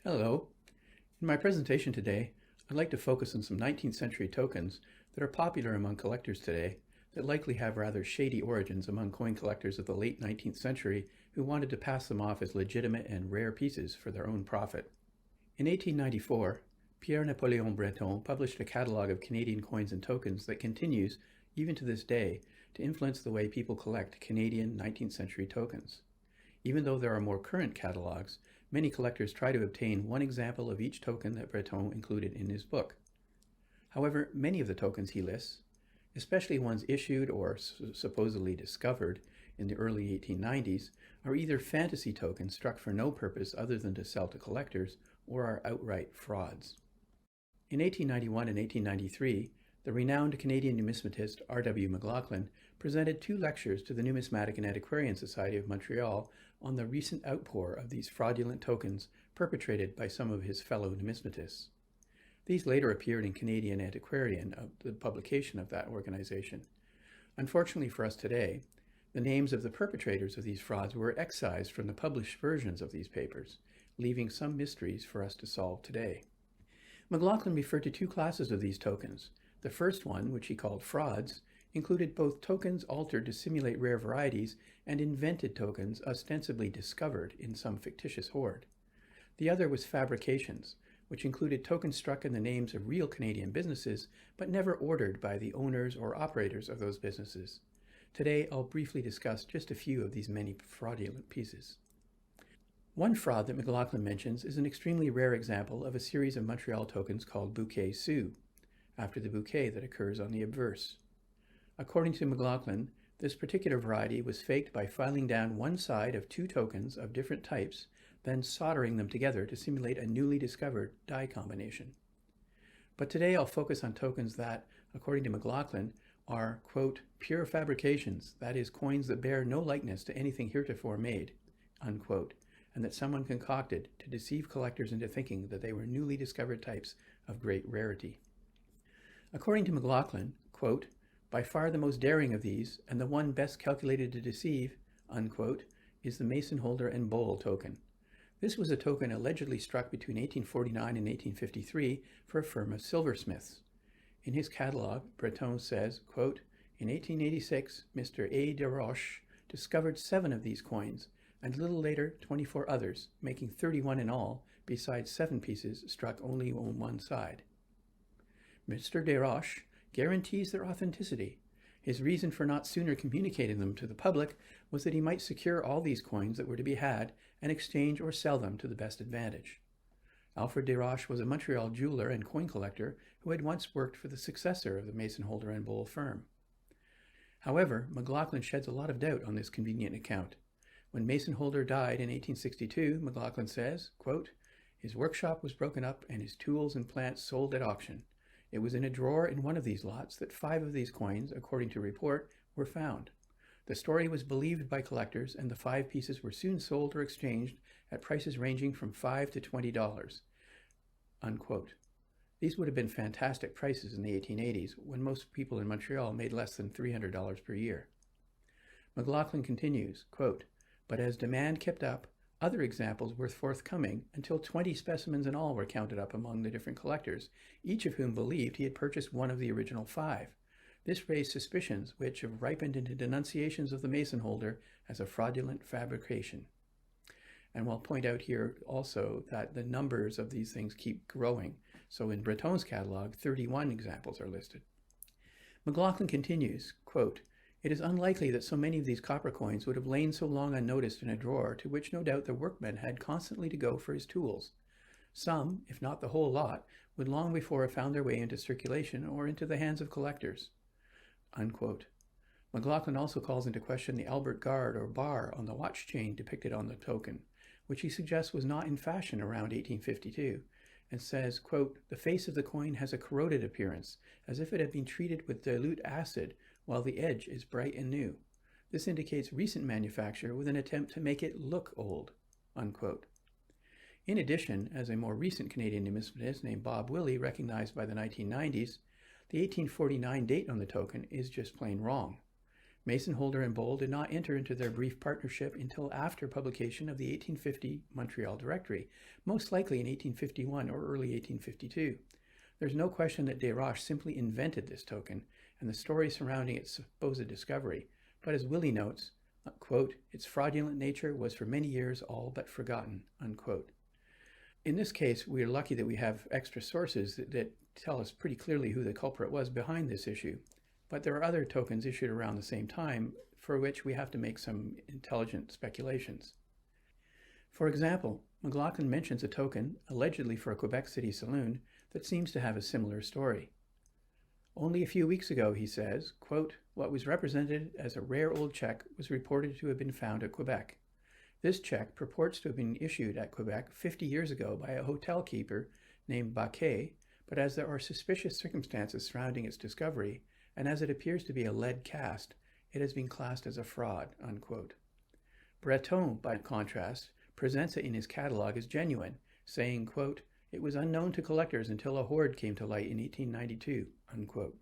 Hello. In my presentation today, I'd like to focus on some 19th century tokens that are popular among collectors today that likely have rather shady origins among coin collectors of the late 19th century who wanted to pass them off as legitimate and rare pieces for their own profit. In 1894, Pierre-Napoléon Breton published a catalogue of Canadian coins and tokens that continues, even to this day, to influence the way people collect Canadian 19th century tokens. Even though there are more current catalogues, many collectors try to obtain one example of each token that Breton included in his book. However, many of the tokens he lists, especially ones issued or supposedly discovered in the early 1890s, are either fantasy tokens struck for no purpose other than to sell to collectors or are outright frauds. In 1891 and 1893, the renowned Canadian numismatist R.W. McLaughlin presented two lectures to the Numismatic and Antiquarian Society of Montreal on the recent outpour of these fraudulent tokens perpetrated by some of his fellow numismatists. These later appeared in Canadian Antiquarian, the publication of that organization. Unfortunately for us today, the names of the perpetrators of these frauds were excised from the published versions of these papers, leaving some mysteries for us to solve today. McLaughlin referred to two classes of these tokens. The first one, which he called frauds, included both tokens altered to simulate rare varieties and invented tokens ostensibly discovered in some fictitious hoard. The other was fabrications, which included tokens struck in the names of real Canadian businesses, but never ordered by the owners or operators of those businesses. Today, I'll briefly discuss just a few of these many fraudulent pieces. One fraud that McLaughlin mentions is an extremely rare example of a series of Montreal tokens called bouquet sous, after the bouquet that occurs on the obverse. According to McLaughlin, this particular variety was faked by filing down one side of two tokens of different types, then soldering them together to simulate a newly discovered die combination. But today I'll focus on tokens that, according to McLaughlin, are, quote, pure fabrications, that is, coins that bear no likeness to anything heretofore made, unquote, and that someone concocted to deceive collectors into thinking that they were newly discovered types of great rarity. According to McLaughlin, quote, by far the most daring of these, and the one best calculated to deceive, unquote, is the Mason Holder and Bowl token. This was a token allegedly struck between 1849 and 1853 for a firm of silversmiths. In his catalogue, Breton says, quote, in 1886, Mr. A. Desroches discovered 7 of these coins, and a little later 24 others, making 31 in all, besides 7 pieces struck only on one side. Mr. Desroches guarantees their authenticity. His reason for not sooner communicating them to the public was that he might secure all these coins that were to be had and exchange or sell them to the best advantage. Alfred Desroches was a Montreal jeweler and coin collector who had once worked for the successor of the Mason Holder and Bowl firm. However, McLaughlin sheds a lot of doubt on this convenient account. When Mason Holder died in 1862, McLaughlin says, quote, his workshop was broken up and his tools and plants sold at auction. It was in a drawer in one of these lots that 5 of these coins, according to report, were found. The story was believed by collectors, and the 5 pieces were soon sold or exchanged at prices ranging from $5 to $20, unquote. These would have been fantastic prices in the 1880s, when most people in Montreal made less than $300 per year. McLaughlin continues, quote, but as demand kept up, other examples were forthcoming until 20 specimens in all were counted up among the different collectors, each of whom believed he had purchased one of the original 5. This raised suspicions which have ripened into denunciations of the Mason Holder as a fraudulent fabrication. And we'll point out here also that the numbers of these things keep growing. So in Breton's catalog, 31 examples are listed. McLaughlin continues, quote, it is unlikely that so many of these copper coins would have lain so long unnoticed in a drawer to which no doubt the workman had constantly to go for his tools. Some, if not the whole lot, would long before have found their way into circulation or into the hands of collectors, unquote. McLaughlin also calls into question the Albert guard or bar on the watch chain depicted on the token, which he suggests was not in fashion around 1852, and says, quote, the face of the coin has a corroded appearance, as if it had been treated with dilute acid, while the edge is bright and new. This indicates recent manufacture with an attempt to make it look old, unquote. In addition, as a more recent Canadian numismatist named Bob Willey recognized by the 1990s, the 1849 date on the token is just plain wrong. Mason, Holder, and Bol did not enter into their brief partnership until after publication of the 1850 Montreal Directory, most likely in 1851 or early 1852. There's no question that Desroches simply invented this token and the story surrounding its supposed discovery, but as Willie notes, quote, its fraudulent nature was for many years all but forgotten, unquote. In this case, we are lucky that we have extra sources that tell us pretty clearly who the culprit was behind this issue. But there are other tokens issued around the same time for which we have to make some intelligent speculations. For example, McLaughlin mentions a token, allegedly for a Quebec City saloon, that seems to have a similar story. Only a few weeks ago, he says, quote, what was represented as a rare old check was reported to have been found at Quebec. This check purports to have been issued at Quebec 50 years ago by a hotel keeper named Baquet, but as there are suspicious circumstances surrounding its discovery, and as it appears to be a lead cast, it has been classed as a fraud, unquote. Breton, by contrast, presents it in his catalog as genuine, saying, quote, it was unknown to collectors until a hoard came to light in 1892, unquote.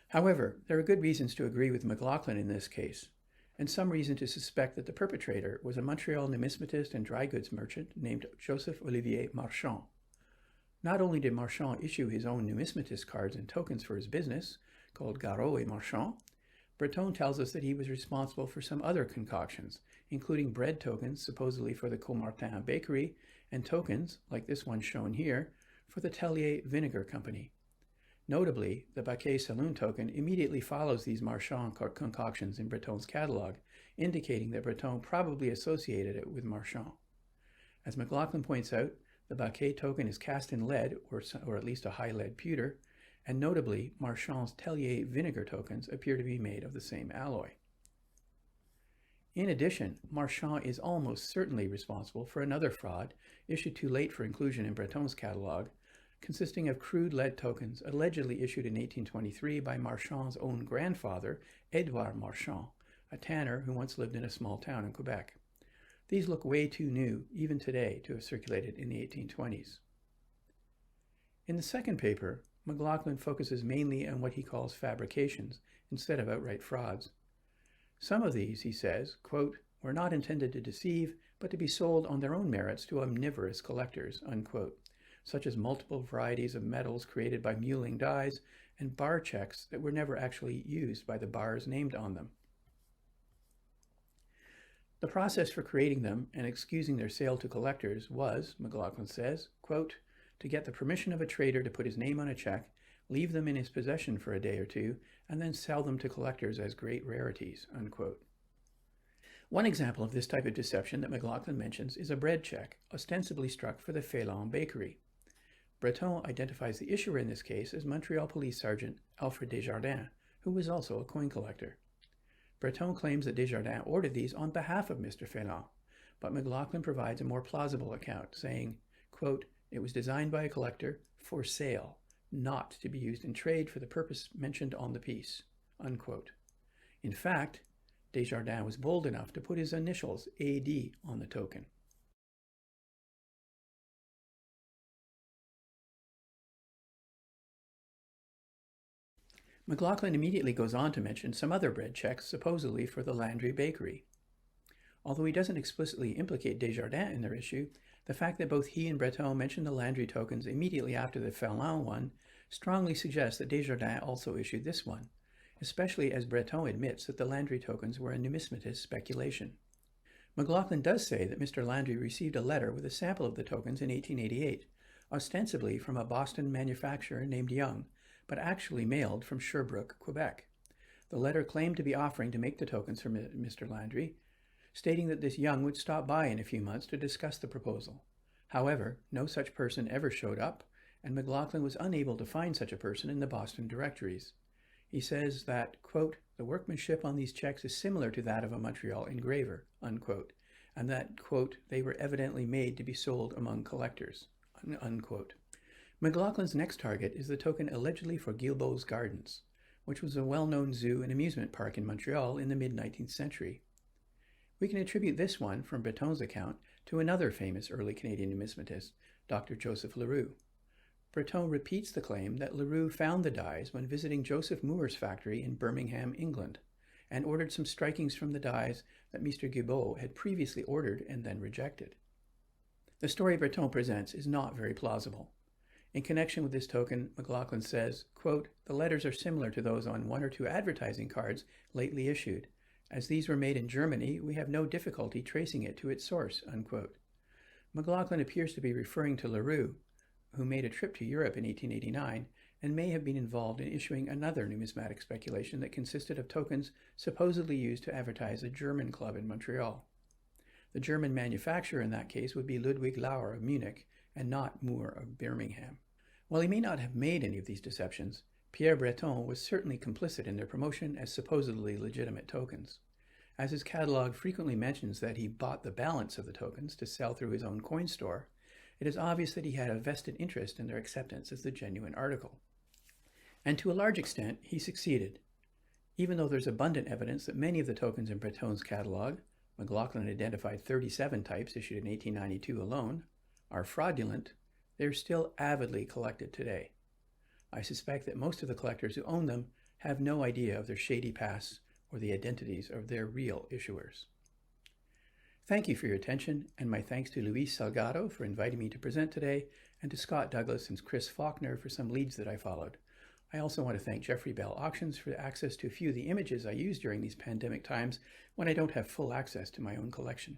However, there are good reasons to agree with McLaughlin in this case, and some reason to suspect that the perpetrator was a Montreal numismatist and dry goods merchant named Joseph Olivier Marchand. Not only did Marchand issue his own numismatist cards and tokens for his business, called Garot et Marchand, Breton tells us that he was responsible for some other concoctions, including bread tokens supposedly for the Comartin bakery, and tokens, like this one shown here, for the Tellier Vinegar Company. Notably, the Baquet Saloon token immediately follows these Marchand concoctions in Breton's catalog, indicating that Breton probably associated it with Marchand. As McLaughlin points out, the Baquet token is cast in lead, or at least a high lead pewter, and notably, Marchand's Tellier vinegar tokens appear to be made of the same alloy. In addition, Marchand is almost certainly responsible for another fraud issued too late for inclusion in Breton's catalog, consisting of crude lead tokens allegedly issued in 1823 by Marchand's own grandfather, Edouard Marchand, a tanner who once lived in a small town in Quebec. These look way too new, even today, to have circulated in the 1820s. In the second paper, McLaughlin focuses mainly on what he calls fabrications instead of outright frauds. Some of these, he says, quote, were not intended to deceive, but to be sold on their own merits to omnivorous collectors, unquote, such as multiple varieties of metals created by mulling dyes and bar checks that were never actually used by the bars named on them. The process for creating them and excusing their sale to collectors was, McLaughlin says, quote, to get the permission of a trader to put his name on a check, leave them in his possession for a day or two, and then sell them to collectors as great rarities, unquote. One example of this type of deception that McLaughlin mentions is a bread check, ostensibly struck for the Phelan Bakery. Breton identifies the issuer in this case as Montreal Police Sergeant Alfred Desjardins, who was also a coin collector. Breton claims that Desjardins ordered these on behalf of Mr. Phelan, but McLaughlin provides a more plausible account, saying, quote, it was designed by a collector for sale, not to be used in trade for the purpose mentioned on the piece, unquote. In fact, Desjardins was bold enough to put his initials AD on the token. McLaughlin immediately goes on to mention some other bread checks supposedly for the Landry Bakery. Although he doesn't explicitly implicate Desjardins in their issue, the fact that both he and Breton mentioned the Landry tokens immediately after the Phelan one strongly suggests that Desjardins also issued this one, especially as Breton admits that the Landry tokens were a numismatist speculation. McLaughlin does say that Mr. Landry received a letter with a sample of the tokens in 1888, ostensibly from a Boston manufacturer named Young, but actually mailed from Sherbrooke, Quebec. The letter claimed to be offering to make the tokens for Mr. Landry, stating that this Young would stop by in a few months to discuss the proposal. However, no such person ever showed up, and McLaughlin was unable to find such a person in the Boston directories. He says that, quote, the workmanship on these checks is similar to that of a Montreal engraver, unquote, and that, quote, they were evidently made to be sold among collectors, unquote. McLaughlin's next target is the token allegedly for Guilbeault's Gardens, which was a well-known zoo and amusement park in Montreal in the mid-19th century. We can attribute this one, from Breton's account, to another famous early Canadian numismatist, Dr. Joseph Leroux. Breton repeats the claim that Leroux found the dies when visiting Joseph Moore's factory in Birmingham, England, and ordered some strikings from the dies that Mr. Guibault had previously ordered and then rejected. The story Breton presents is not very plausible. In connection with this token, McLaughlin says, quote, "The letters are similar to those on one or two advertising cards lately issued. As these were made in Germany, we have no difficulty tracing it to its source," unquote. McLaughlin appears to be referring to Leroux, who made a trip to Europe in 1889 and may have been involved in issuing another numismatic speculation that consisted of tokens supposedly used to advertise a German club in Montreal. The German manufacturer in that case would be Ludwig Lauer of Munich and not Moore of Birmingham. While he may not have made any of these deceptions, Pierre Breton was certainly complicit in their promotion as supposedly legitimate tokens. As his catalog frequently mentions that he bought the balance of the tokens to sell through his own coin store, it is obvious that he had a vested interest in their acceptance as the genuine article. And to a large extent, he succeeded. Even though there's abundant evidence that many of the tokens in Breton's catalog, McLaughlin identified 37 types issued in 1892 alone, are fraudulent, they are still avidly collected today. I suspect that most of the collectors who own them have no idea of their shady pasts or the identities of their real issuers. Thank you for your attention, and my thanks to Luis Salgado for inviting me to present today, and to Scott Douglas and Chris Faulkner for some leads that I followed. I also want to thank Jeffrey Bell Auctions for access to a few of the images I use during these pandemic times when I don't have full access to my own collection.